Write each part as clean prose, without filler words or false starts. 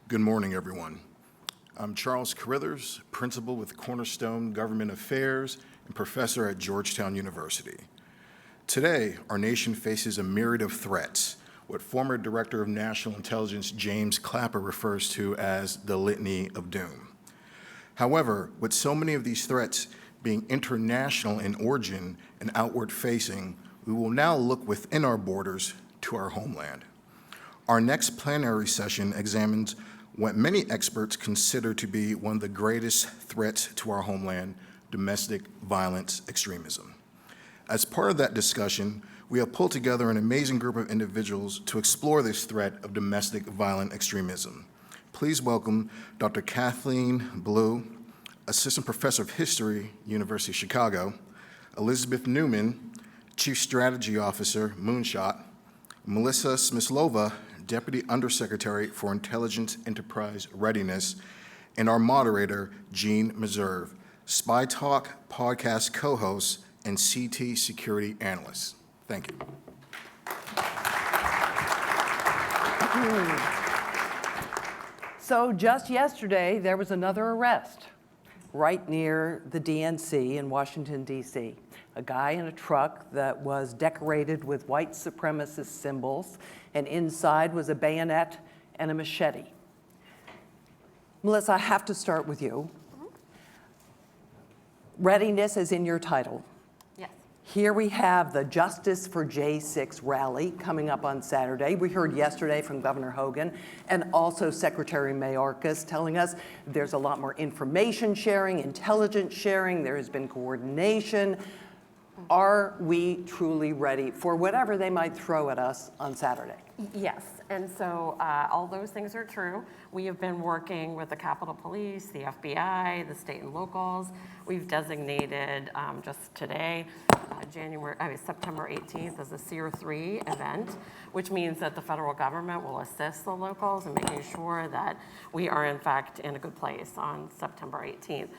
Good morning, everyone. I'm Charles Carithers, principal with Cornerstone Government Affairs and professor at Georgetown University. Today, our nation faces a myriad of threats, what former Director of National Intelligence James Clapper refers to as the litany of doom. However, with so many of these threats being international in origin and outward facing, we will now look within our borders to our homeland. Our next plenary session examines what many experts consider to be one of the greatest threats to our homeland, domestic violence extremism. As part of that discussion, we have pulled together an amazing group of individuals to explore this threat of domestic violent extremism. Please welcome Dr. Kathleen Belew, Assistant Professor of History, University of Chicago, Elizabeth Neumann, Chief Strategy Officer, Moonshot, Melissa Smyslova, Deputy Undersecretary for Intelligence Enterprise Readiness, and our moderator, Jeanne Meserve, Spy Talk podcast co-host and CT security analyst. Thank you. So just yesterday, there was another arrest right near the DNC in Washington, D.C. A guy in a truck that was decorated with white supremacist symbols, and inside was a bayonet and a machete. Melissa, I have to start with you. Readiness is in your title. Yes. Here we have the Justice for J6 rally coming up on Saturday. We heard yesterday from Governor Hogan and also Secretary Mayorkas telling us there's a lot more information sharing, intelligence sharing, there has been coordination. Are we truly ready for whatever they might throw at us on Saturday? Yes, and so all those things are true. We have been working with the Capitol Police, the FBI, the state and locals. We've designated just today, September 18th as a SEER 3 event, which means that the federal government will assist the locals in making sure that we are in fact in a good place on September 18th.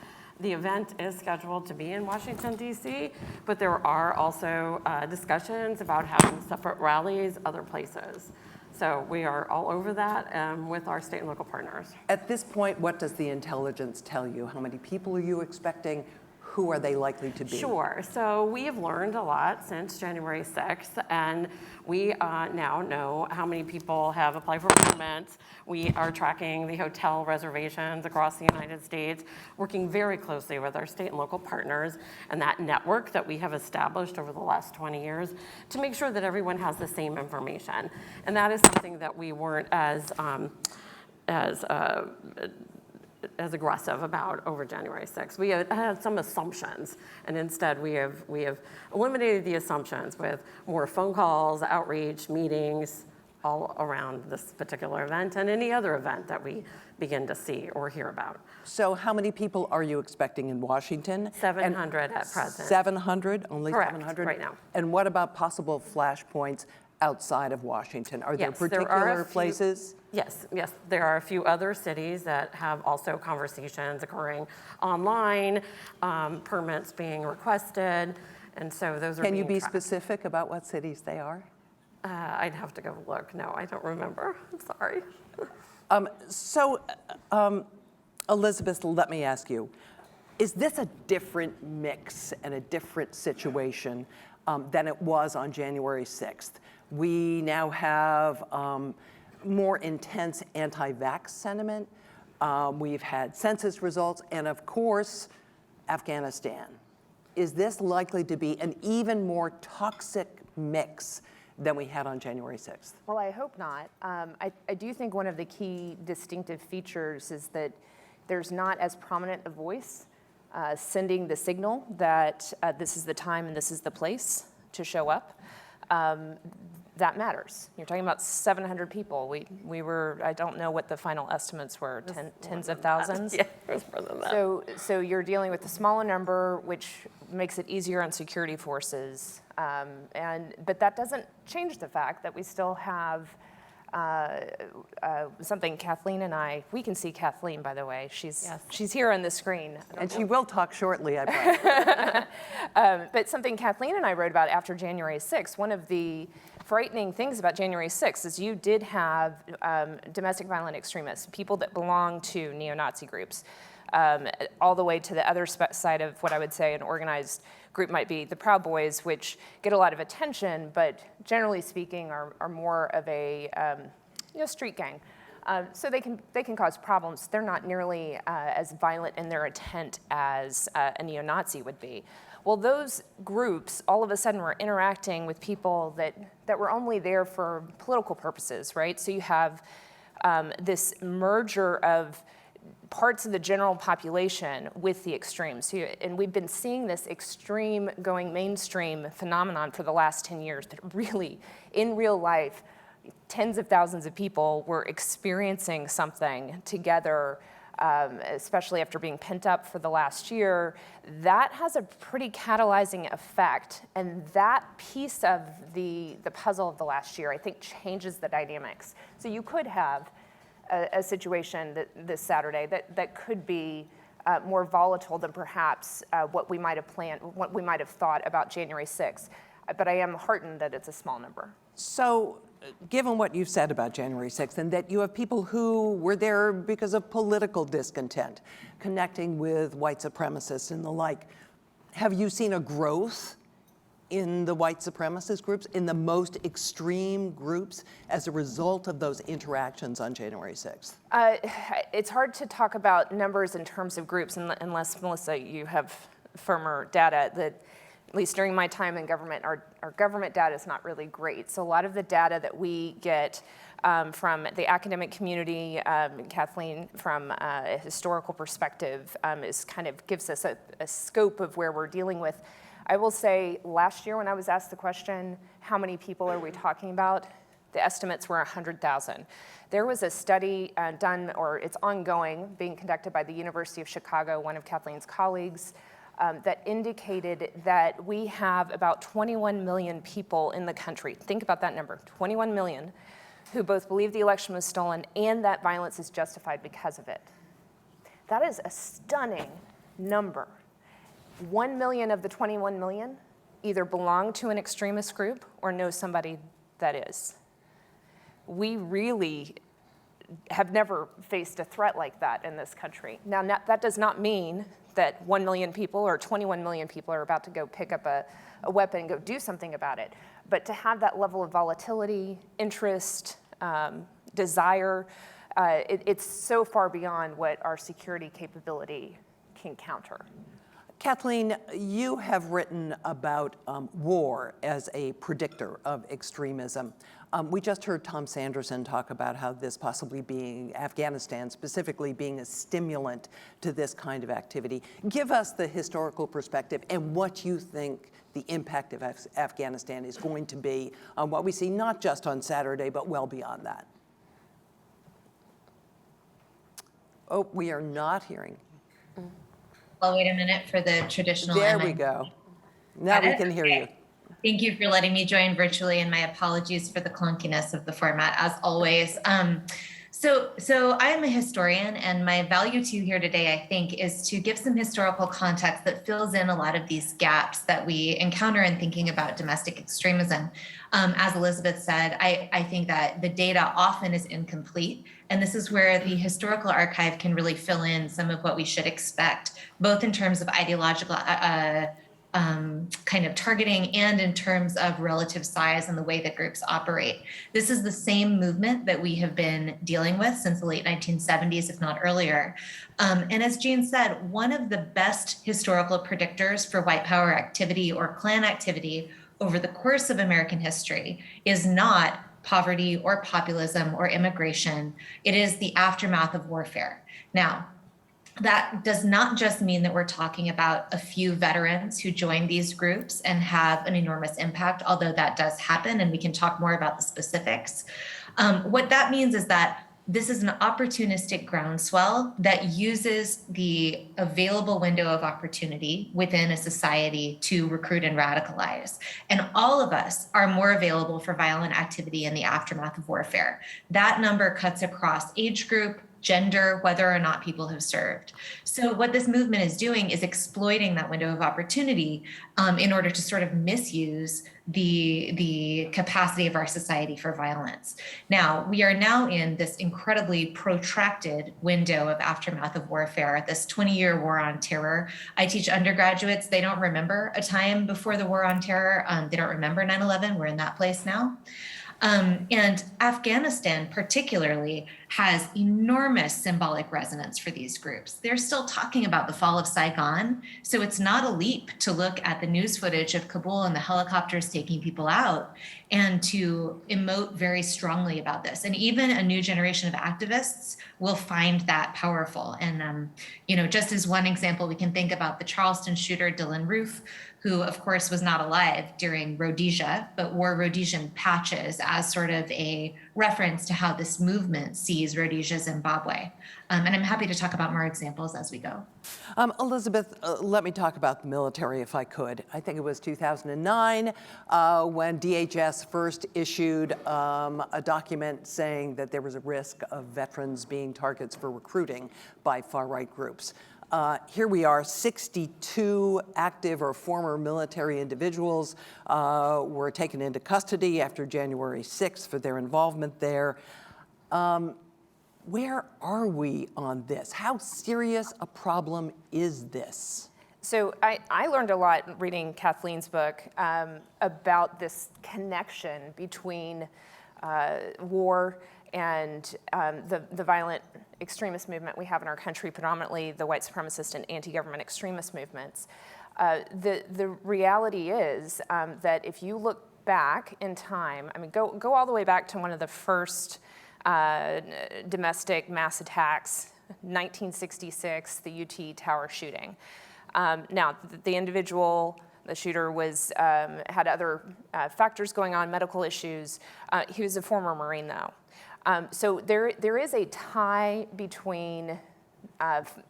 The event is scheduled to be in Washington, D.C., but there are also discussions about having separate rallies other places. So we are all over that with our state and local partners. At this point, what does the intelligence tell you? How many people are you expecting? Who are they likely to be? Sure. So we have learned a lot since January 6th, and we now know how many people have applied for permits. We are tracking the hotel reservations across the United States, working very closely with our state and local partners and that network that we have established over the last 20 years to make sure that everyone has the same information. And that is something that we weren't as aggressive about over January 6th. We had some assumptions, and instead we have eliminated the assumptions with more phone calls, outreach, meetings, all around this particular event and any other event that we begin to see or hear about. So how many people are you expecting in Washington? 700 at present. 700? Only Correct, 700? right now. And what about possible flashpoints outside of Washington? Are there particular places? Yes, there are a few other cities that have also conversations occurring online, permits being requested, and so those are Can you being be tracked. specific about what cities they are? I'd have to go look. No, I don't remember. I'm sorry. Elizabeth, let me ask you, is this a different mix and a different situation than it was on January 6th? We now have more intense anti-vax sentiment. We've had census results, and of course, Afghanistan. Is this likely to be an even more toxic mix than we had on January 6th? Well, I hope not. I do think one of the key distinctive features is that there's not as prominent a voice sending the signal that this is the time and this is the place to show up. That matters. You're talking about 700 people. We were, I don't know what the final estimates were, tens of thousands? Yeah, it was more than that. So you're dealing with a smaller number, which makes it easier on security forces. But that doesn't change the fact that we still have something Kathleen and I, we can see Kathleen, by the way. She's here on the screen. And she will talk shortly, I bet. But something Kathleen and I wrote about after January 6th, one of the frightening things about January 6th is you did have domestic violent extremists, people that belong to neo-Nazi groups, all the way to the other side of what I would say an organized group might be the Proud Boys, which get a lot of attention, but generally speaking are more of a street gang. So they can cause problems. They're not nearly as violent in their intent as a neo-Nazi would be. Well, those groups all of a sudden were interacting with people that were only there for political purposes, right? So you have this merger of parts of the general population with the extremes. And we've been seeing this extreme going mainstream phenomenon for the last 10 years that really, in real life, tens of thousands of people were experiencing something together, especially after being pent up for the last year. That has a pretty catalyzing effect. And that piece of the puzzle of the last year, I think, changes the dynamics. So you could have a situation this Saturday that could be more volatile than perhaps what we might have planned, what we might have thought about January 6th. But I am heartened that it's a small number. So, given what you've said about January 6th and that you have people who were there because of political discontent, connecting with white supremacists and the like, have you seen a growth in the white supremacist groups, in the most extreme groups, as a result of those interactions on January 6th? It's hard to talk about numbers in terms of groups unless, Melissa, you have firmer data that, at least during my time in government, our government data is not really great. So a lot of the data that we get from the academic community, Kathleen, from a historical perspective, is kind of gives us a scope of where we're dealing with. I will say last year when I was asked the question, how many people are we talking about? The estimates were 100,000. There was a study done, or it's ongoing, being conducted by the University of Chicago, one of Kathleen's colleagues, that indicated that we have about 21 million people in the country. Think about that number, 21 million, who both believe the election was stolen and that violence is justified because of it. That is a stunning number. 1 million of the 21 million either belong to an extremist group or know somebody that is. We really have never faced a threat like that in this country. Now, that does not mean that 1 million people or 21 million people are about to go pick up a weapon and go do something about it. But to have that level of volatility, interest, desire, it's so far beyond what our security capability can counter. Kathleen, you have written about war as a predictor of extremism. We just heard Tom Sanderson talk about how this possibly being Afghanistan, specifically being a stimulant to this kind of activity. Give us the historical perspective and what you think the impact of Afghanistan is going to be on what we see, not just on Saturday, but well beyond that. Oh, we are not hearing. I'll wait a minute for the traditional. There we go. Now we can hear you. Thank you for letting me join virtually, and my apologies for the clunkiness of the format, as always. So I am a historian, and my value to you here today, I think, is to give some historical context that fills in a lot of these gaps that we encounter in thinking about domestic extremism. As Elizabeth said, I think that the data often is incomplete, and this is where the historical archive can really fill in some of what we should expect, both in terms of ideological kind of targeting and in terms of relative size and the way that groups operate. This is the same movement that we have been dealing with since the late 1970s, if not earlier. And as Jeanne said, one of the best historical predictors for white power activity or Klan activity over the course of American history is not poverty or populism or immigration. It is the aftermath of warfare. Now, that does not just mean that we're talking about a few veterans who join these groups and have an enormous impact, although that does happen, and we can talk more about the specifics. What that means is that this is an opportunistic groundswell that uses the available window of opportunity within a society to recruit and radicalize. And all of us are more available for violent activity in the aftermath of warfare. That number cuts across age group, gender, whether or not people have served. So what this movement is doing is exploiting that window of opportunity in order to sort of misuse the capacity of our society for violence. Now, we are now in this incredibly protracted window of aftermath of warfare, this 20-year war on terror. I teach undergraduates, they don't remember a time before the war on terror. They don't remember 9/11. We're in that place now. And Afghanistan particularly has enormous symbolic resonance for these groups. They're still talking about the fall of Saigon, so it's not a leap to look at the news footage of Kabul and the helicopters taking people out and to emote very strongly about this. And even a new generation of activists will find that powerful. And, just as one example, we can think about the Charleston shooter, Dylan Roof, who of course was not alive during Rhodesia, but wore Rhodesian patches as sort of a reference to how this movement sees Rhodesia, Zimbabwe. And I'm happy to talk about more examples as we go. Elizabeth, let me talk about the military if I could. I think it was 2009 when DHS first issued a document saying that there was a risk of veterans being targets for recruiting by far-right groups. Here we are, 62 active or former military individuals were taken into custody after January 6th for their involvement there. Where are we on this? How serious a problem is this? So I learned a lot reading Kathleen's book about this connection between war and the violent extremist movement we have in our country, predominantly the white supremacist and anti-government extremist movements. The reality is that if you look back in time, go all the way back to one of the first domestic mass attacks, 1966, the UT Tower shooting. Now, the individual, the shooter had other factors going on, medical issues. He was a former Marine, though. So there is a tie between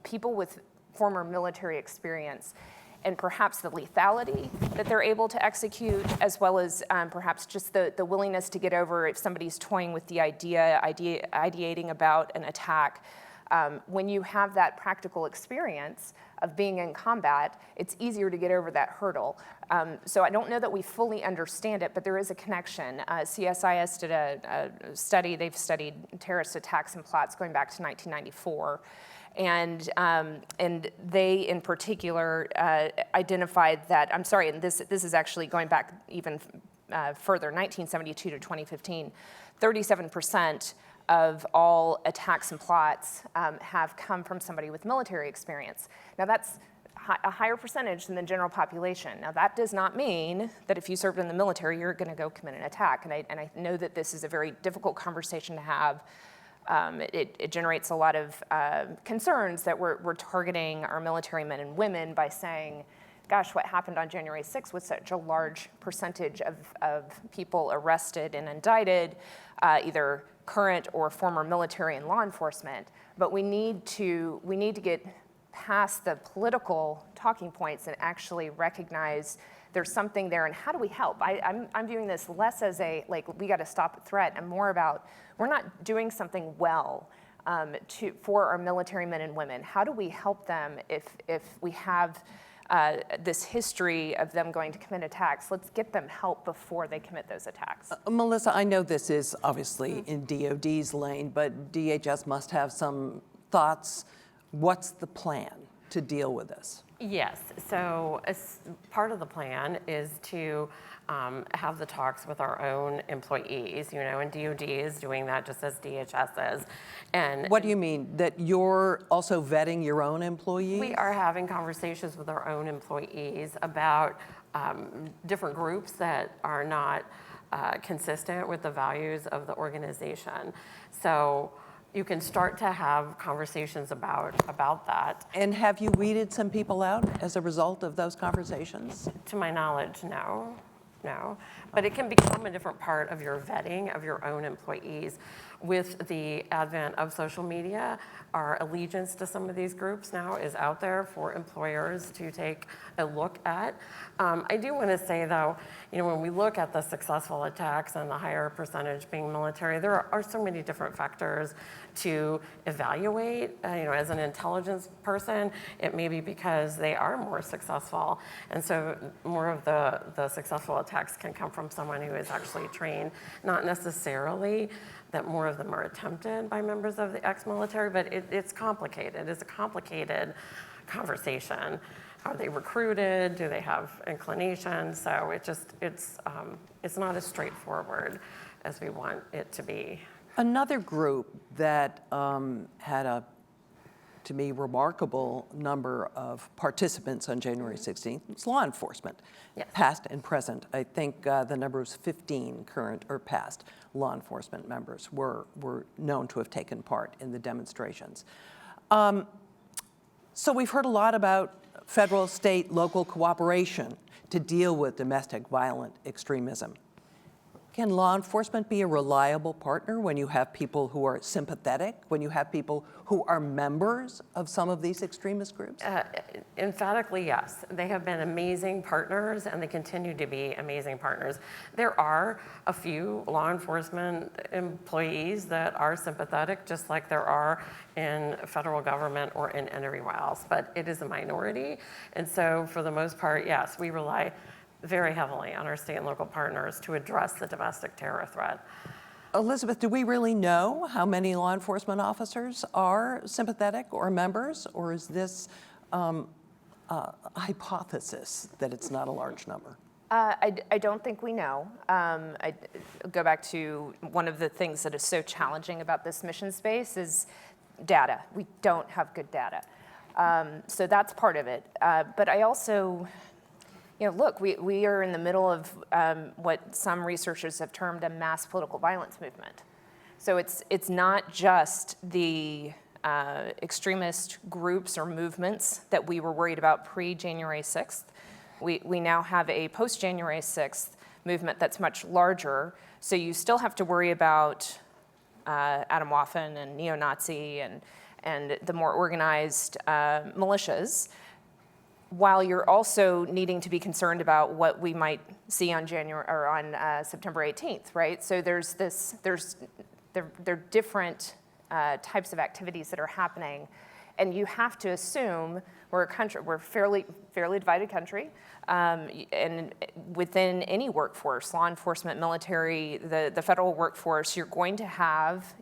people with former military experience and perhaps the lethality that they're able to execute, as well as perhaps just the willingness to get over if somebody's toying with the ideating about an attack. When you have that practical experience of being in combat, it's easier to get over that hurdle. So I don't know that we fully understand it, but there is a connection. CSIS did a study. They've studied terrorist attacks and plots going back to 1994. And they, in particular, identified that, and this is actually going back even further, 1972 to 2015, 37% of all attacks and plots have come from somebody with military experience. Now that's a higher percentage than the general population. Now that does not mean that if you served in the military, you're gonna go commit an attack. And I know that this is a very difficult conversation to have. It generates a lot of concerns that we're targeting our military men and women by saying, gosh, what happened on January 6th with such a large percentage of people arrested and indicted, either current or former military and law enforcement. But we need to get past the political talking points and actually recognize there's something there, and how do we help? I'm viewing this less as we got to stop a threat, and more about we're not doing something well for our military men and women. How do we help them if we have this history of them going to commit attacks? Let's get them help before they commit those attacks. Melissa, I know this is obviously in DOD's lane, but DHS must have some thoughts. What's the plan to deal with this? Yes, so as part of the plan is to have the talks with our own employees, and DOD is doing that just as DHS is. And what do you mean? That you're also vetting your own employees? we are having conversations with our own employees about different groups that are not consistent with the values of the organization. So you can start to have conversations about that. And have you weeded some people out as a result of those conversations? To my knowledge, no. now, but it can become a different part of your vetting of your own employees. With the advent of social media, our allegiance to some of these groups now is out there for employers to take a look at. I do want to say, though, when we look at the successful attacks and the higher percentage being military, there are so many different factors to evaluate. As an intelligence person, it may be because they are more successful, and so more of the successful attacks can come from someone who is actually trained, not necessarily that more of them are attempted by members of the ex-military, but it's complicated. It's a complicated conversation. Are they recruited? Do they have inclination? So it's not as straightforward as we want it to be. Another group that had a, to me, remarkable number of participants on January 16th was law enforcement, Yes. past and present. I think the number was 15 current or past law enforcement members were known to have taken part in the demonstrations. So we've heard a lot about federal, state, local cooperation to deal with domestic violent extremism. Can law enforcement be a reliable partner when you have people who are sympathetic, when you have people who are members of some of these extremist groups? Emphatically, yes. They have been amazing partners, and they continue to be amazing partners. There are a few law enforcement employees that are sympathetic, just like there are in federal government or in everywhere else, but it is a minority. And so for the most part, yes, we rely very heavily on our state and local partners to address the domestic terror threat. Elizabeth, do we really know how many law enforcement officers are sympathetic or members, or is this a hypothesis that it's not a large number? I don't think we know. I go back to one of the things that is so challenging about this mission space is data. We don't have good data. So that's part of it. But I also, look, we are in the middle of what some researchers have termed a mass political violence movement. So it's not just the extremist groups or movements that we were worried about pre-January 6th. We now have a post-January 6th movement that's much larger. So you still have to worry about Adam Waffen and neo-Nazi and the more organized militias, while you're also needing to be concerned about what we might see on September 18th, right? So there are different types of activities that are happening, and you have to assume we're a fairly divided country, and within any workforce, law enforcement, military, the federal workforce, you're going to have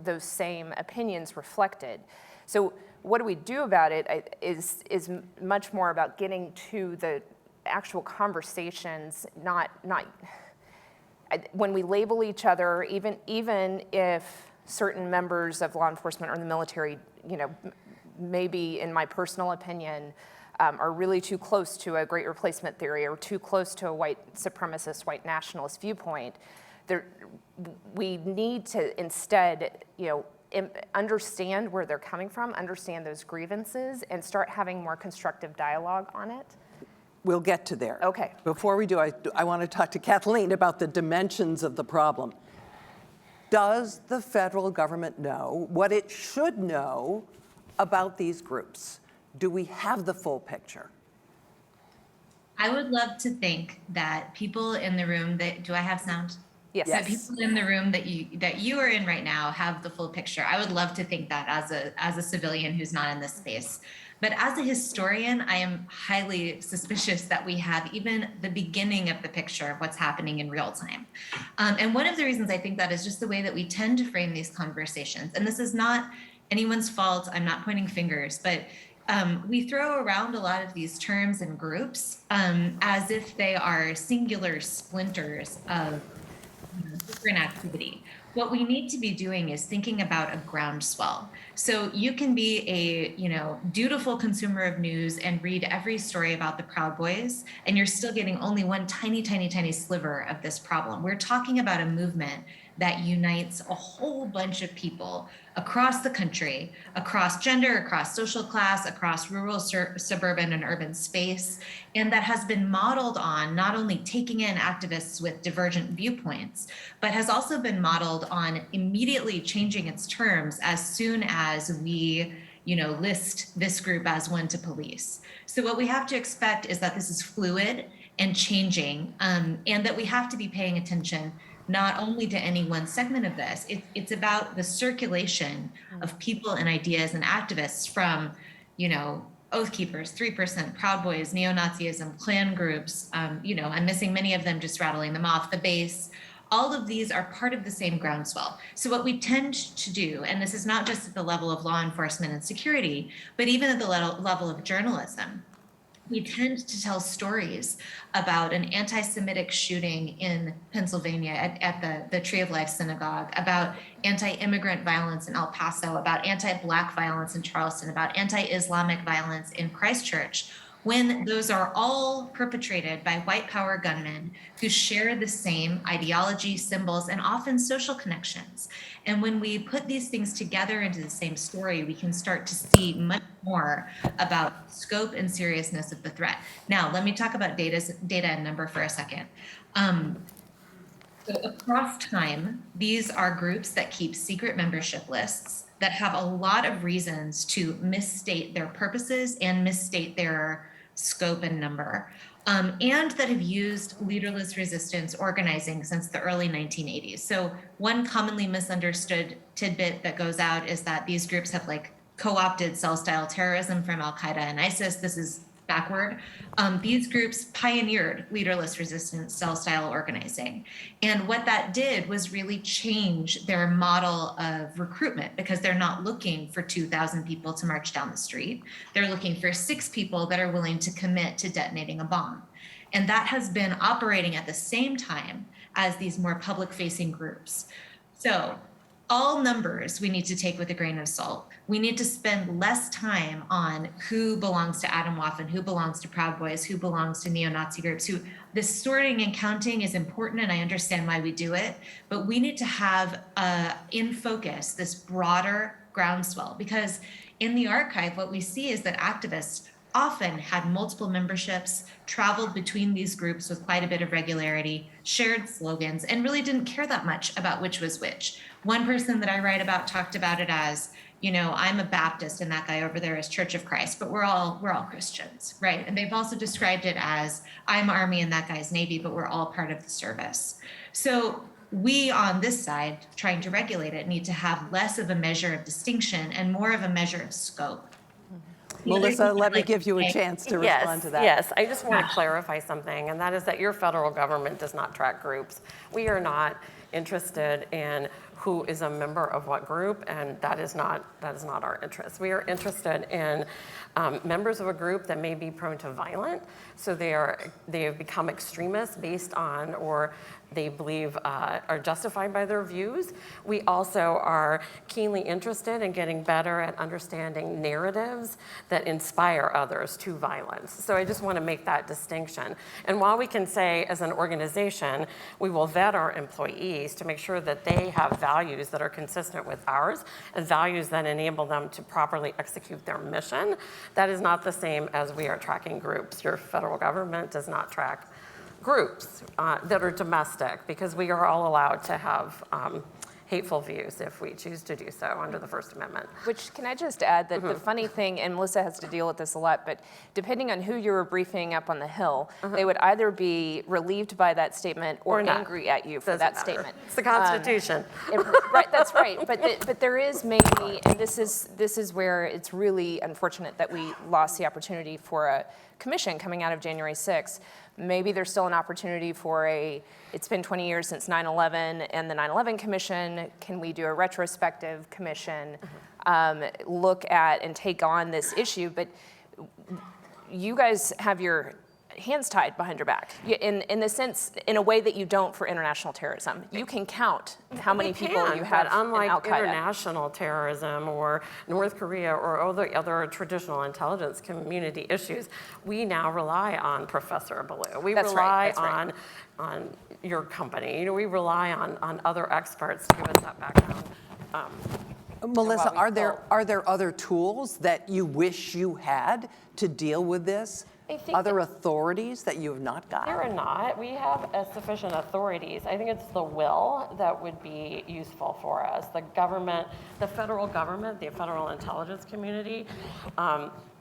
those same opinions reflected. So what do we do about it is much more about getting to the actual conversations, not when we label each other, even if certain members of law enforcement or the military, maybe in my personal opinion, are really too close to a great replacement theory or too close to a white supremacist, white nationalist viewpoint. We need to instead, understand where they're coming from, understand those grievances, and start having more constructive dialogue on it. We'll get to there. Okay. Before we do, I want to talk to Kathleen about the dimensions of the problem. Does the federal government know what it should know about these groups? Do we have the full picture? I would love to think that people in the room do I have sound? Yes. That people in the room that you are in right now have the full picture. I would love to think that as a civilian who's not in this space. But as a historian, I am highly suspicious that we have even the beginning of the picture of what's happening in real time. And one of the reasons I think that is just the way that we tend to frame these conversations. And this is not anyone's fault. I'm not pointing fingers, but we throw around a lot of these terms and groups as if they are singular splinters of different activity, What we need to be doing is thinking about a groundswell. So you can be a, dutiful consumer of news and read every story about the Proud Boys, and you're still getting only one tiny, tiny, tiny sliver of this problem. We're talking about a movement that unites a whole bunch of people across the country, across gender, across social class, across rural, suburban, and urban space, and that has been modeled on not only taking in activists with divergent viewpoints, but has also been modeled on immediately changing its terms as soon as we list this group as one to police. So what we have to expect is that this is fluid and changing, and that we have to be paying attention not only to any one segment of this. It's about the circulation of people and ideas and activists from, Oath Keepers, 3%, Proud Boys, neo-Nazism, Klan groups, I'm missing many of them, just rattling them off, the base. All of these are part of the same groundswell. So what we tend to do, and this is not just at the level of law enforcement and security, but even at the level of journalism, we tend to tell stories about an anti-Semitic shooting in Pennsylvania at the Tree of Life Synagogue, about anti-immigrant violence in El Paso, about anti-Black violence in Charleston, about anti-Islamic violence in Christchurch, when those are all perpetrated by white power gunmen who share the same ideology, symbols, and often social connections. And when we put these things together into the same story, we can start to see much more about scope and seriousness of the threat. Now, let me talk about data and number for a second. So across time, these are groups that keep secret membership lists that have a lot of reasons to misstate their purposes and misstate their scope and number, and that have used leaderless resistance organizing since the early 1980s. So one commonly misunderstood tidbit that goes out is that these groups have co-opted cell-style terrorism from Al-Qaeda and ISIS. This is backward. These groups pioneered leaderless resistance cell-style organizing. And what that did was really change their model of recruitment, because they're not looking for 2,000 people to march down the street. They're looking for 6 people that are willing to commit to detonating a bomb. And that has been operating at the same time as these more public-facing groups. So all numbers we need to take with a grain of salt. We need to spend less time on who belongs to Atomwaffen, who belongs to Proud Boys, who belongs to neo-Nazi groups. The sorting and counting is important, and I understand why we do it, but we need to have in focus this broader groundswell, because in the archive, what we see is that activists often had multiple memberships, traveled between these groups with quite a bit of regularity, shared slogans, and really didn't care that much about which was which. One person that I write about talked about it as, I'm a Baptist and that guy over there is Church of Christ, but we're all Christians, right? And they've also described it as, I'm Army and that guy's Navy, but we're all part of the service. So we on this side, trying to regulate it, need to have less of a measure of distinction and more of a measure of scope. Melissa, let me give you a chance to respond to that. Yes, I just want to clarify something, and that is that your federal government does not track groups. We are not interested in who is a member of what group, and that is not our interest. We are interested in members of a group that may be prone to violence, so they have become extremists based on, or they believe are justified by their views. We also are keenly interested in getting better at understanding narratives that inspire others to violence. So I just want to make that distinction. And while we can say as an organization, we will vet our employees to make sure that they have values that are consistent with ours and values that enable them to properly execute their mission, that is not the same as we are tracking groups. Your federal government does not track groups that are domestic, because we are all allowed to have hateful views if we choose to do so under the First Amendment. Which, can I just add that the funny thing, and Melissa has to deal with this a lot, but depending on who you were briefing up on the Hill, they would either be relieved by that statement or angry at you for that statement. It's the Constitution. Right, that's right. But there is maybe, and this is where it's really unfortunate that we lost the opportunity for a commission coming out of January 6th. Maybe there's still an opportunity for it's been 20 years since 9/11 and the 9/11 Commission. Can we do a retrospective commission, look at and take on this issue? But you guys have your hands tied behind your back, in the sense, in a way that you don't for international terrorism. You can count how many people you have but unlike in Al-Qaeda. international terrorism or North Korea or other traditional intelligence community issues, we now rely on Professor Belew. We That's rely right. on your company. You know, we rely on other experts to give us that background. Melissa, while we are there other tools that you wish you had to deal with this? I think Other authorities that you have not got? There are not. We have sufficient authorities. I think it's the will that would be useful for us. The government, the federal government, the federal intelligence community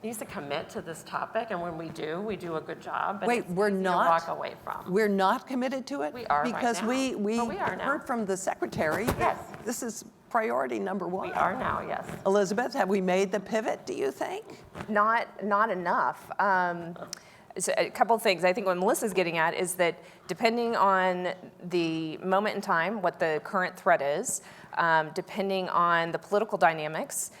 needs to commit to this topic, and when we do a good job. But Wait, it's we're easy to not? walk away from. We're not committed to it? We are right Because now. we But we are now. heard from the secretary. Yes. This is priority number one. We are now, yes. Elizabeth, have we made the pivot, do you think? Not enough. So a couple of things I think what Melissa's getting at is that depending on the moment in time, what the current threat is, depending on the political dynamics,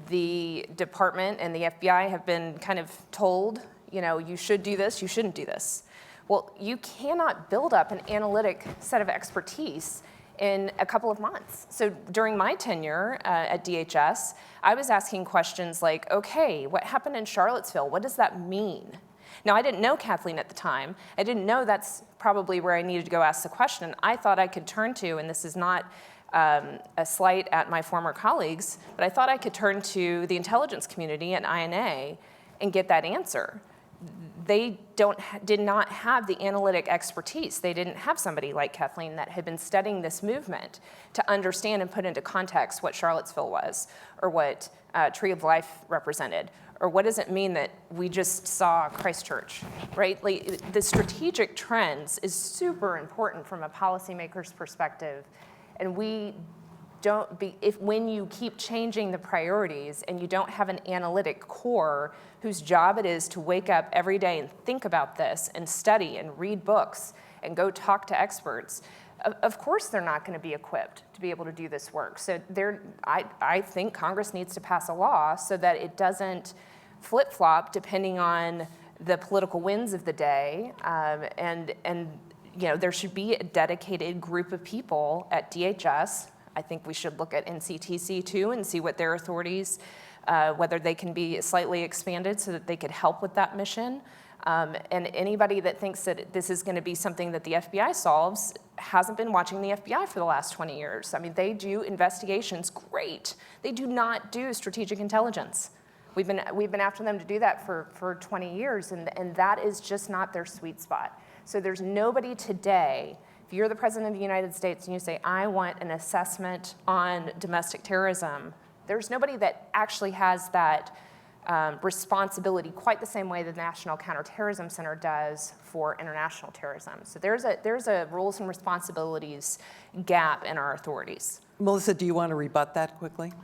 the department and the FBI have been kind of told, you know, you should do this, you shouldn't do this. Well, you cannot build up an analytic set of expertise in a couple of months. So during my tenure at DHS, I was asking questions like, okay, what happened in Charlottesville? What does that mean? Now, I didn't know Kathleen at the time. I didn't know that's probably where I needed to go ask the question. I thought I could turn to, and this is not a slight at my former colleagues, but I thought I could turn to the intelligence community at INA and get that answer. They did not have the analytic expertise. They didn't have somebody like Kathleen that had been studying this movement to understand and put into context what Charlottesville was, or what Tree of Life represented, or what does it mean that we just saw Christchurch, right? Like, the strategic trends is super important from a policymaker's perspective, and we don't be, when you keep changing the priorities and you don't have an analytic core whose job it is to wake up every day and think about this and study and read books and go talk to experts, of course they're not going to be equipped to be able to do this work. So I think Congress needs to pass a law so that it doesn't flip-flop depending on the political winds of the day, and you know, there should be a dedicated group of people at DHS. I think we should look at NCTC too and see what their authorities, whether they can be slightly expanded so that they could help with that mission. And anybody that thinks that this is going to be something that the FBI solves hasn't been watching the FBI for the last 20 years. I mean, they do investigations, great. They do not do strategic intelligence. We've been after them to do that for 20 years, and that is just not their sweet spot. So there's nobody today. If you're the President of the United States and you say, I want an assessment on domestic terrorism, there's nobody that actually has that responsibility quite the same way the National Counterterrorism Center does for international terrorism. So there's a roles and responsibilities gap in our authorities. Melissa, do you want to rebut that quickly?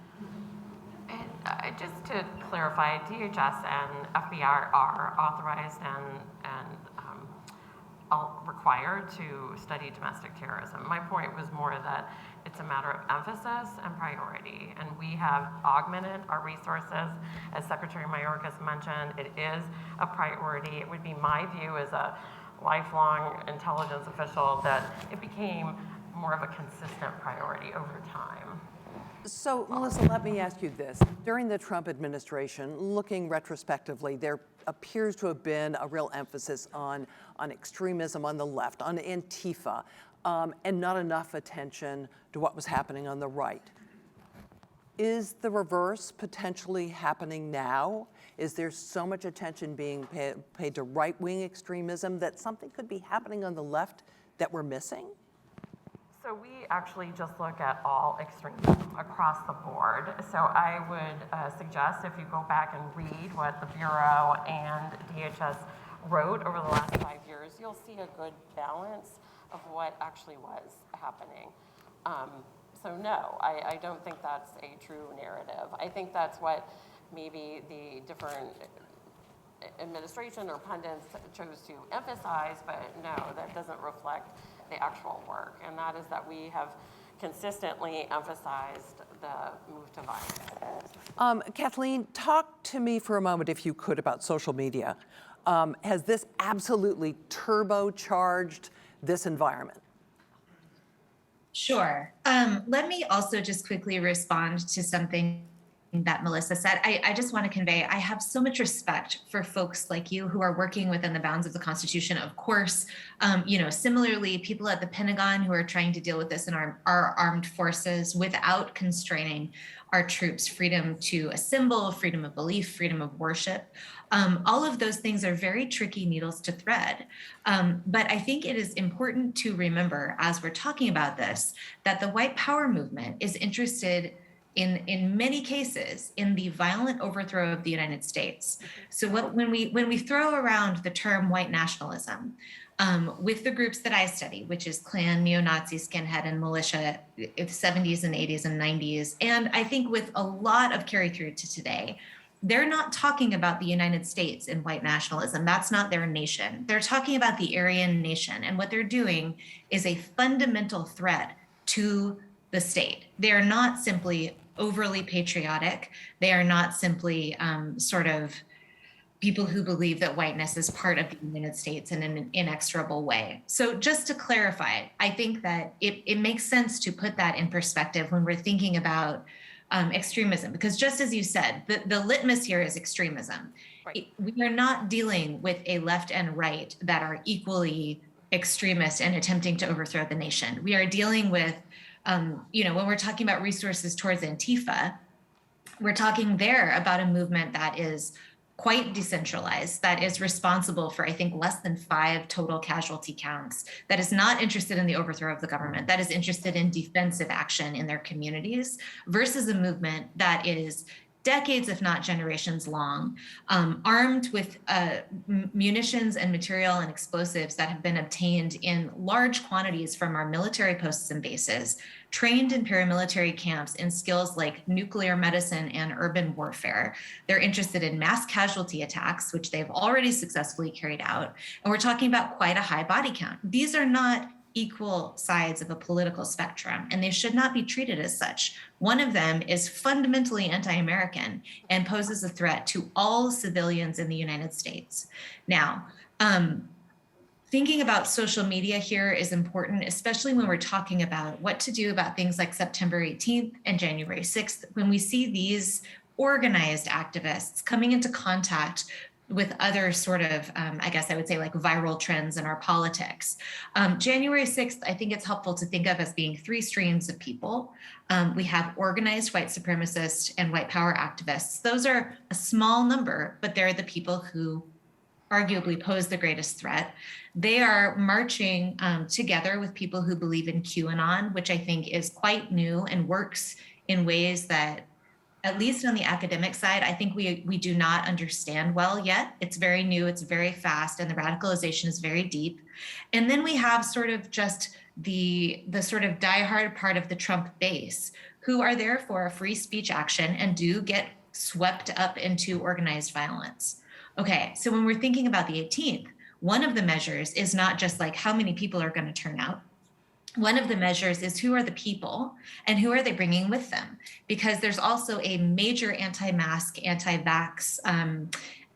Just to clarify, DHS and FBI are authorized and required to study domestic terrorism. My point was more that it's a matter of emphasis and priority, and we have augmented our resources. As Secretary Mayorkas mentioned, it is a priority. It would be my view as a lifelong intelligence official that it became more of a consistent priority over time. So, Melissa, let me ask you this. During the Trump administration, looking retrospectively, there appears to have been a real emphasis on extremism on the left, on Antifa, and not enough attention to what was happening on the right. Is the reverse potentially happening now? Is there so much attention being paid to right-wing extremism that something could be happening on the left that we're missing? So we actually just look at all extremism across the board. So I would suggest if you go back and read what the Bureau and DHS wrote over the last 5 years, you'll see a good balance of what actually was happening. So no, I don't think that's a true narrative. I think that's what maybe the different administration or pundits chose to emphasize, but no, that doesn't reflect the actual work. And that is that we have consistently emphasized the move to violence. Kathleen, talk to me for a moment, if you could, about social media. Has this absolutely turbocharged this environment? Sure. Let me also just quickly respond to something that Melissa said. I just want to convey, I have so much respect for folks like you who are working within the bounds of the Constitution. Of course, similarly, people at the Pentagon who are trying to deal with this in our armed forces without constraining our troops' freedom to assemble, freedom of belief, freedom of worship. All of those things are very tricky needles to thread. But I think it is important to remember, as we're talking about this, that the white power movement is interested in many cases in the violent overthrow of the United States. So when we throw around the term white nationalism, with the groups that I study, which is Klan, neo-Nazi, skinhead, and militia, in the 70s and 80s and 90s, and I think with a lot of carry through to today, they're not talking about the United States in white nationalism. That's not their nation. They're talking about the Aryan nation. And what they're doing is a fundamental threat to the state. They are not simply overly patriotic. They are not simply sort of people who believe that whiteness is part of the United States in an inexorable way. So just to clarify, I think that it makes sense to put that in perspective when we're thinking about extremism, because just as you said, the litmus here is extremism. Right. We are not dealing with a left and right that are equally extremist and attempting to overthrow the nation. We are dealing with, when we're talking about resources towards Antifa, we're talking there about a movement that is quite decentralized, that is responsible for, I think, less than 5 total casualty counts, that is not interested in the overthrow of the government, that is interested in defensive action in their communities, versus a movement that is decades, if not generations long, armed with munitions and material and explosives that have been obtained in large quantities from our military posts and bases, trained in paramilitary camps in skills like nuclear medicine and urban warfare. They're interested in mass casualty attacks, which they've already successfully carried out. And we're talking about quite a high body count. These are not equal sides of a political spectrum, and they should not be treated as such. One of them is fundamentally anti-American and poses a threat to all civilians in the United States. Now, thinking about social media here is important, especially when we're talking about what to do about things like September 18th and January 6th, when we see these organized activists coming into contact with other sort of, I guess I would say, like viral trends in our politics. January 6th, I think it's helpful to think of as being 3 streams of people. We have organized white supremacists and white power activists. Those are a small number, but they're the people who arguably pose the greatest threat. They are marching together with people who believe in QAnon, which I think is quite new and works in ways that, at least on the academic side, I think we do not understand well yet. It's very new, it's very fast, and the radicalization is very deep. And then we have sort of just the sort of diehard part of the Trump base, who are there for a free speech action and do get swept up into organized violence. Okay, so when we're thinking about the 18th, one of the measures is not just like how many people are going to turn out. One of the measures is who are the people and who are they bringing with them? Because there's also a major anti-mask, anti-vax,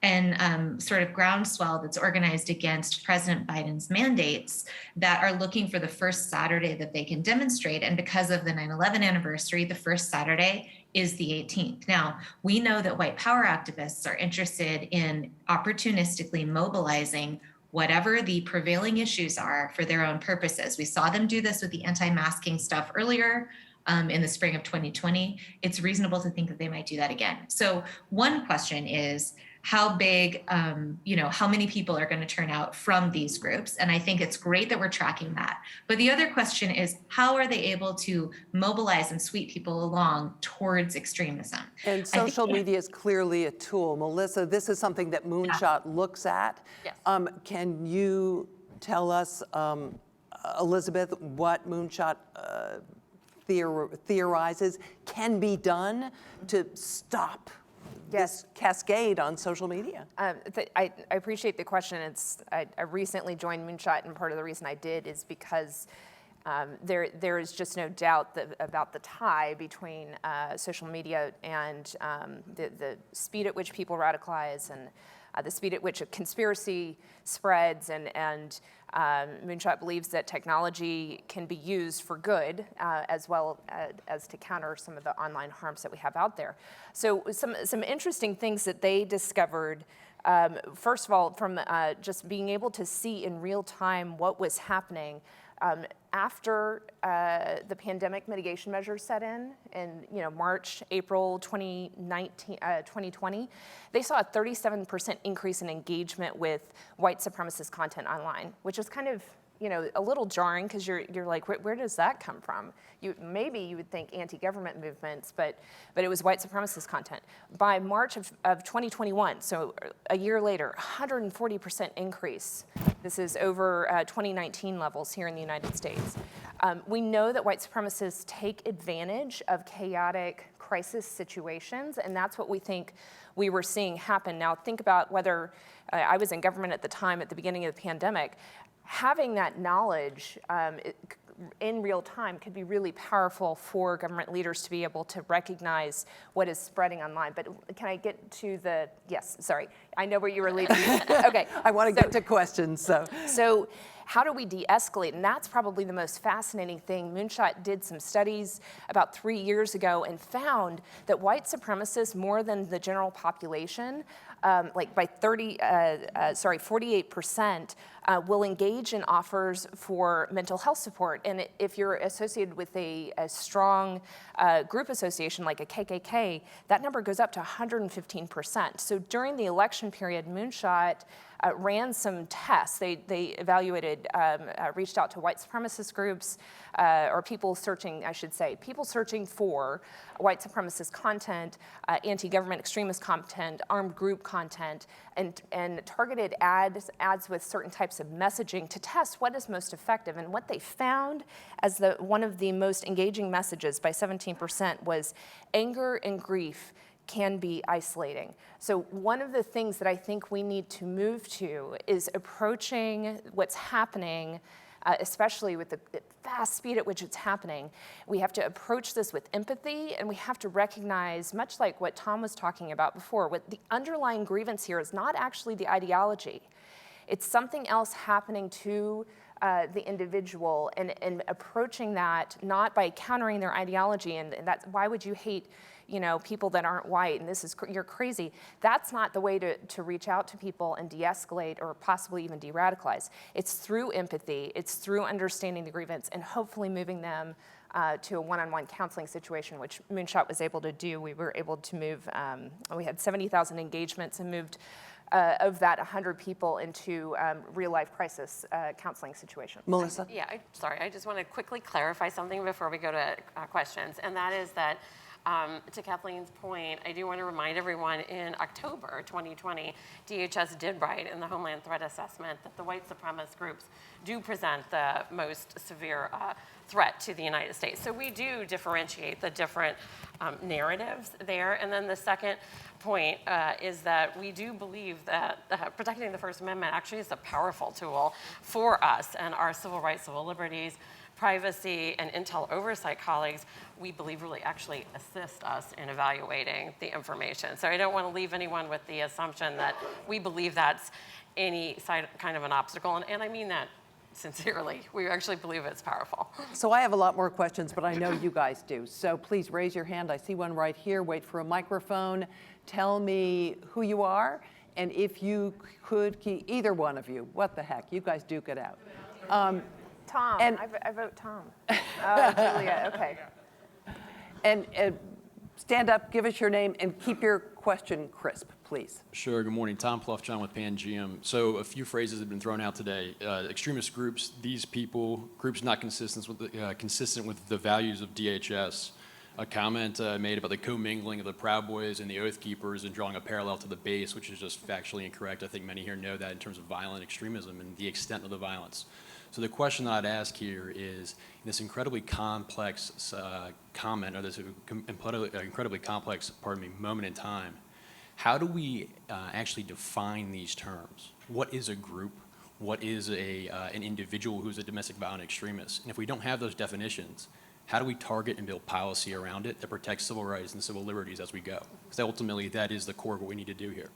and sort of groundswell that's organized against President Biden's mandates that are looking for the first Saturday that they can demonstrate. And because of the 9/11 anniversary, the first Saturday is the 18th. Now, we know that white power activists are interested in opportunistically mobilizing whatever the prevailing issues are for their own purposes. We saw them do this with the anti-masking stuff earlier in the spring of 2020. It's reasonable to think that they might do that again. So one question is, how big, how many people are going to turn out from these groups? And I think it's great that we're tracking that. But the other question is, how are they able to mobilize and sweep people along towards extremism? And social media is clearly a tool. Melissa, this is something that Moonshot looks at. Yes. Can you tell us, Elizabeth, what Moonshot theorizes can be done to stop this cascade on social media? I appreciate the question. I recently joined Moonshot, and part of the reason I did is because There is just no doubt about the tie between social media and the speed at which people radicalize and the speed at which a conspiracy spreads, and Moonshot believes that technology can be used for good as well as to counter some of the online harms that we have out there. So some interesting things that they discovered. First of all, from just being able to see in real time what was happening after the pandemic mitigation measures set in March, April 2020, they saw a 37% increase in engagement with white supremacist content online, which is kind of a little jarring because you're like, where does that come from? Maybe you would think anti-government movements, but it was white supremacist content. By March of 2021, so a year later, 140% increase. This is over 2019 levels here in the United States. We know that white supremacists take advantage of chaotic crisis situations, and that's what we think we were seeing happen. Now, think about whether I was in government at the time, at the beginning of the pandemic. Having that knowledge in real time could be really powerful for government leaders to be able to recognize what is spreading online. But can I get to yes, sorry. I know where you were leading. Okay. I want to get to questions, so. So how do we de-escalate? And that's probably the most fascinating thing. Moonshot did some studies about 3 years ago and found that white supremacists, more than the general population, like by 48%, will engage in offers for mental health support. And if you're associated with a strong group association like a KKK, that number goes up to 115%. So during the election period, Moonshot ran some tests. They evaluated, reached out to white supremacist groups, or people searching for white supremacist content, anti-government extremist content, armed group content, and targeted ads with certain types of messaging to test what is most effective. And what they found as one of the most engaging messages by 17% was anger and grief can be isolating. So one of the things that I think we need to move to is approaching what's happening, especially with the fast speed at which it's happening. We have to approach this with empathy, and we have to recognize, much like what Tom was talking about before, what the underlying grievance here is not actually the ideology. It's something else happening to the individual, and approaching that not by countering their ideology, and that's why would you hate people that aren't white, and you're crazy. That's not the way to reach out to people and de-escalate or possibly even de-radicalize. It's through empathy, it's through understanding the grievance and hopefully moving them to a one-on-one counseling situation, which Moonshot was able to do. We were able to move, we had 70,000 engagements and moved of that 100 people into real-life crisis counseling situation. Melissa? Yeah, I just want to quickly clarify something before we go to questions, and that is that to Kathleen's point, I do want to remind everyone in October 2020, DHS did write in the Homeland Threat Assessment that the white supremacist groups do present the most severe threat to the United States. So we do differentiate the different narratives there. And then the second point is that we do believe that protecting the First Amendment actually is a powerful tool for us and our civil rights, civil liberties, privacy, and intel oversight colleagues, we believe really actually assist us in evaluating the information. So I don't want to leave anyone with the assumption that we believe that's any kind of an obstacle, and I mean that sincerely. We actually believe it's powerful. So I have a lot more questions, but I know you guys do. So please raise your hand. I see one right here. Wait for a microphone. Tell me who you are, and if you could, either one of you, what the heck, you guys duke it out. Tom, and I vote Tom. Oh, Julia, okay. And stand up, give us your name, and keep your question crisp, please. Sure. Good morning. Tom Pluffjohn with Pan-GM. So a few phrases have been thrown out today. Extremist groups, these people, groups not consistent with the values of DHS. A comment made about the commingling of the Proud Boys and the Oath Keepers and drawing a parallel to the base, which is just factually incorrect. I think many here know that in terms of violent extremism and the extent of the violence. So the question I'd ask here is, in this incredibly complex comment, or this incredibly complex, moment in time, how do we actually define these terms? What is a group? what is an individual who's a domestic violent extremist. And if we don't have those definitions, how do we target and build policy around it that protects civil rights and civil liberties as we go? Because ultimately, that is the core of what we need to do here.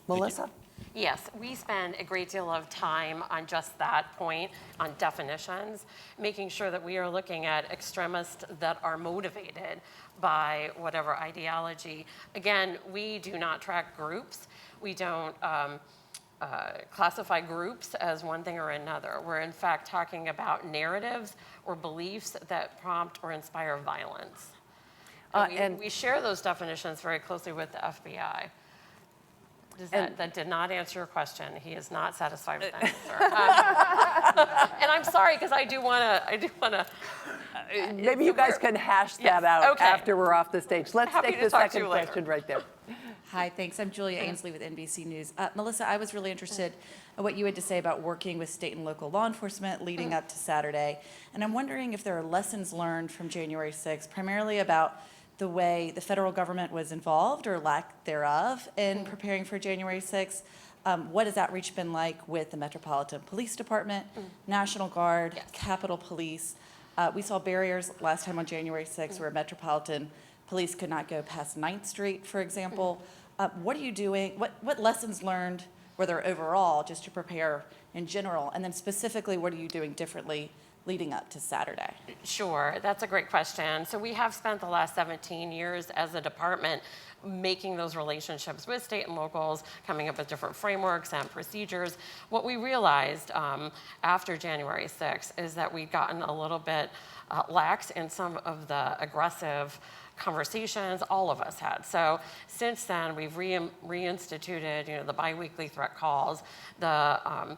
Melissa? Yes, we spend a great deal of time on just that point, on definitions, making sure that we are looking at extremists that are motivated by whatever ideology. Again, we do not track groups. We don't classify groups as one thing or another. We're in fact talking about narratives or beliefs that prompt or inspire violence. And we share those definitions very closely with the FBI. That did not answer your question. He is not satisfied with that answer. And I'm sorry, because I do want to. Maybe you guys can hash that out after we're off the stage. Let's take the second question right there. Hi, thanks. I'm Julia Ainsley with NBC News. Melissa, I was really interested in what you had to say about working with state and local law enforcement leading up to Saturday. And I'm wondering if there are lessons learned from January 6th, primarily about the way the federal government was involved or lack thereof in preparing for January 6th. What has outreach been like with the Metropolitan Police Department, National Guard, Capitol Police? We saw barriers last time on January 6th where Metropolitan Police could not go past 9th Street, for example. What are you doing? What lessons learned were there overall just to prepare in general? And then specifically, what are you doing differently leading up to Saturday? Sure, that's a great question. So we have spent the last 17 years as a department making those relationships with state and locals, coming up with different frameworks and procedures. What we realized after January 6th is that we'd gotten a little bit lax in some of the aggressive conversations all of us had. So since then, we've reinstituted, the biweekly threat calls, the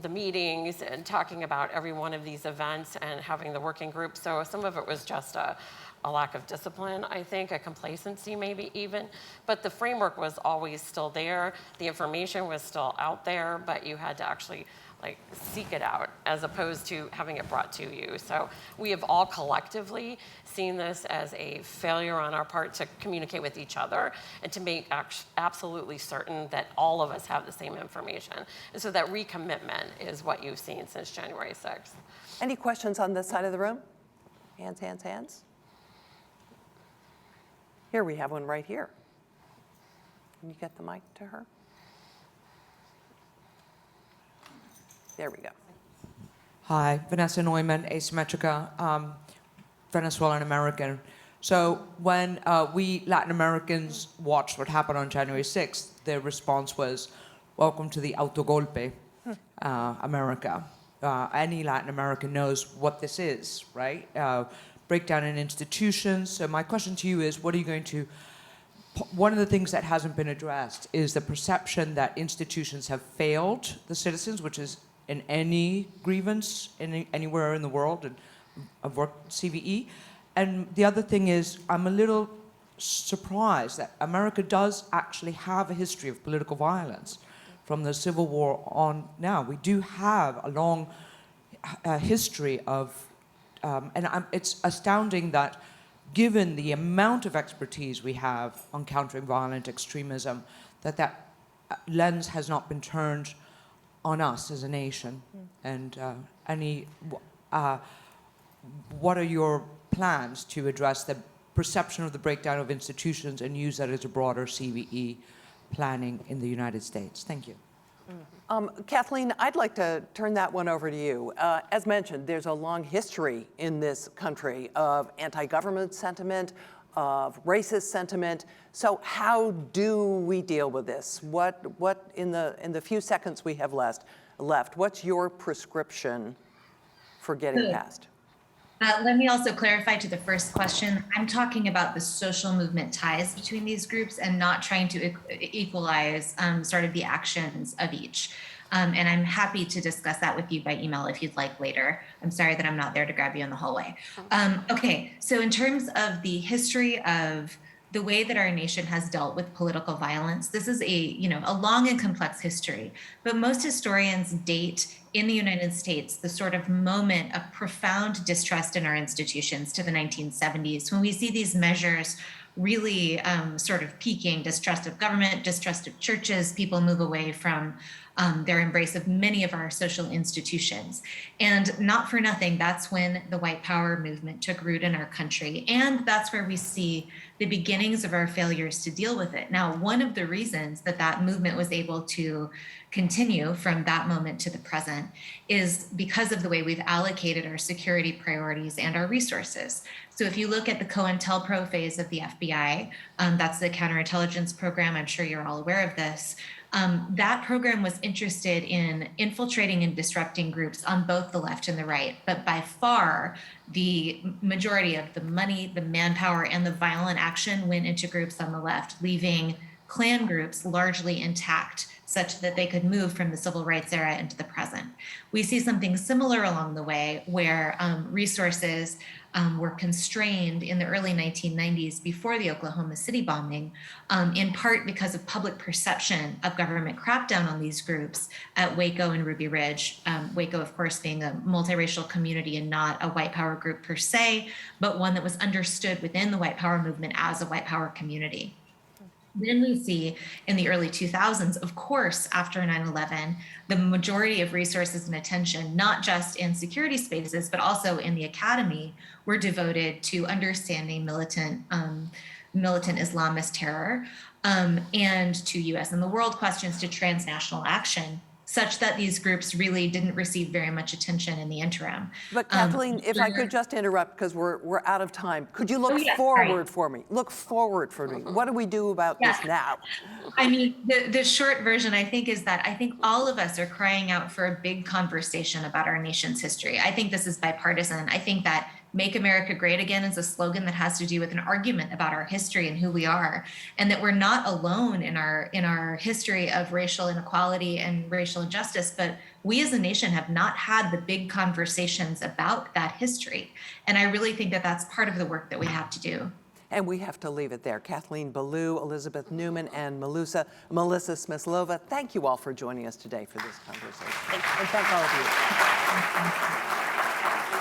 meetings, and talking about every one of these events and having the working group. So some of it was just a lack of discipline, I think, a complacency maybe even. But the framework was always still there. The information was still out there, but you had to actually seek it out as opposed to having it brought to you. So we have all collectively seen this as a failure on our part to communicate with each other and to make absolutely certain that all of us have the same information. And so that recommitment is what you've seen since January 6th. Any questions on this side of the room? Hands, hands, hands. Here, we have one right here. Can you get the mic to her? There we go. Hi, Vanessa Neumann, Asymmetrica, Venezuelan American. So when we Latin Americans watched what happened on January 6th, their response was, welcome to the autogolpe, America. Any Latin American knows what this is, right? Breakdown in institutions. So my question to you is, what are you going to one of the things that hasn't been addressed is the perception that institutions have failed the citizens, which is in any grievance anywhere in the world, and I've worked CVE. And the other thing is, I'm a little surprised that America does actually have a history of political violence from the Civil War on now. We do have a long history of, it's astounding that given the amount of expertise we have on countering violent extremism, that lens has not been turned on us as a nation. And what are your plans to address the perception of the breakdown of institutions and use that as a broader CVE planning in the United States? Thank you. Kathleen, I'd like to turn that one over to you. As mentioned, there's a long history in this country of anti-government sentiment, of racist sentiment. So how do we deal with this? What in the few seconds we have left, what's your prescription for getting past? Let me also clarify to the first question. I'm talking about the social movement ties between these groups and not trying to equalize sort of the actions of each. And I'm happy to discuss that with you by email if you'd like later. I'm sorry that I'm not there to grab you in the hallway. Okay, so in terms of the history of the way that our nation has dealt with political violence, this is a long and complex history, but most historians date in the United States the sort of moment of profound distrust in our institutions to the 1970s, when we see these measures really sort of peaking distrust of government, distrust of churches. People move away from their embrace of many of our social institutions. And not for nothing, that's when the white power movement took root in our country. And that's where we see the beginnings of our failures to deal with it. Now, one of the reasons that that movement was able to continue from that moment to the present is because of the way we've allocated our security priorities and our resources. So if you look at the COINTELPRO phase of the FBI, that's the counterintelligence program, I'm sure you're all aware of this. That program was interested in infiltrating and disrupting groups on both the left and the right. But by far, the majority of the money, the manpower, and the violent action went into groups on the left, leaving Klan groups largely intact, such that they could move from the civil rights era into the present. We see something similar along the way where resources were constrained in the early 1990s before the Oklahoma City bombing, in part because of public perception of government crackdown on these groups at Waco and Ruby Ridge. Waco, of course, being a multiracial community and not a white power group per se, but one that was understood within the white power movement as a white power community. Then we see in the early 2000s, of course, after 9/11, the majority of resources and attention, not just in security spaces, but also in the academy, were devoted to understanding militant Islamist terror and to US and the world questions, to transnational action, such that these groups really didn't receive very much attention in the interim. But Kathleen, if I could just interrupt, because we're out of time. Could you look forward for me? Look forward for me. What do we do about this now? I mean, the short version, I think, is that I think all of us are crying out for a big conversation about our nation's history. I think this is bipartisan. I think that Make America Great Again is a slogan that has to do with an argument about our history and who we are, and that we're not alone in our history of racial inequality and racial injustice, but we as a nation have not had the big conversations about that history. And I really think that that's part of the work that we have to do. And we have to leave it there. Kathleen Belew, Elizabeth Neumann, and Melissa Smyslova, thank you all for joining us today for this conversation. And thank all of you.